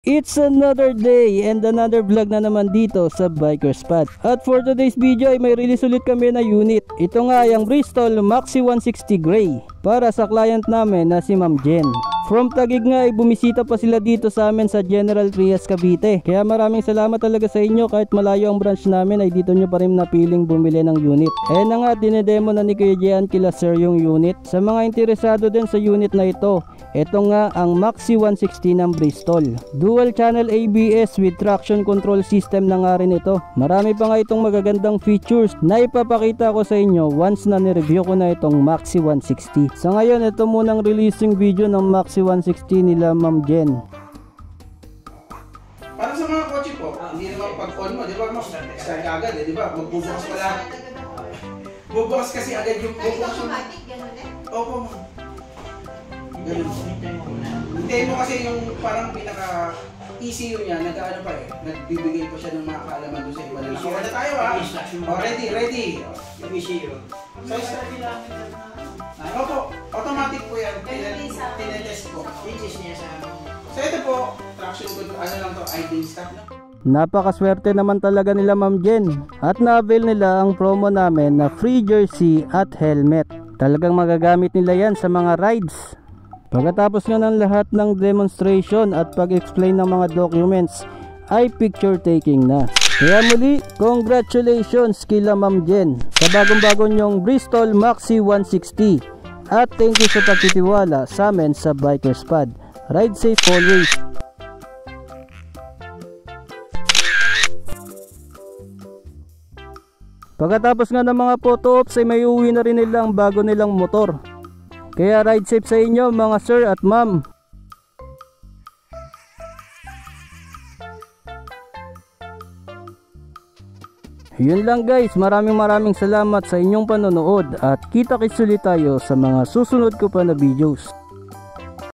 It's another day and another vlog na naman dito sa Biker's Path. At for today's video ay may release ulit kami na unit. Ito nga yung Bristol Maxi 160 Gray para sa client namin na si Ma'am Jen. From Taguig nga ay bumisita pa sila dito sa amin sa General Trias, Cavite. Kaya maraming salamat talaga sa inyo, kahit malayo ang branch namin ay dito nyo pa rin napiling bumili ng unit. Ayan na nga, dinedemo na ni Kuya Jean kila sir yung unit. Sa mga interesado din sa unit na ito, ito nga ang Maxi 160 ng Bristol. Dual channel ABS with traction control system na nga rin ito. Marami pa nga itong magagandang features na ipapakita ko sa inyo once na nireview ko na itong Maxi 160. Sa ngayon, ito munang releasing video ng Maxi 160 nila Ma'am Jen. Para sa mga kotse po, hindi naman pag-on mo, di ba? Start agad, di ba? Magbubukas pala. Bubukas kasi agad yung bubukas yung... automatic, gano'n eh? Opo, ma'am. Ganun. Hintayin mo kasi yung parang pinaka ECU niya, nag-ano pa eh. Nagbibigay pa siya ng mga kaalaman doon sa iba na nakuha na tayo ha. Oh, ready. Yung ECU. So, opo, automatic po yan. Tinetest po. Teaches niya sa... So ito po, traction control, ano lang to, idling stop na. Napakaswerte naman talaga nila Ma'am Jen at na-avail nila ang promo namin na free jersey at helmet. Talagang magagamit nila yan sa mga rides. Pagkatapos nga ng lahat ng demonstration at pag-explain ng mga documents ay picture taking na. Kaya muli, congratulations kila Ma'am Jen sa bagong-bago nyong Bristol Maxi 160 at thank you sa pagtitiwala sa amin sa Biker's Path. Ride safe always. Pagkatapos nga ng mga photo ops ay may uwi na rin nilang bago nilang motor. Kaya ride safe sa inyo mga sir at ma'am. Yun lang guys, maraming salamat sa inyong panonood at kita-kits ulit tayo sa mga susunod ko pa na videos.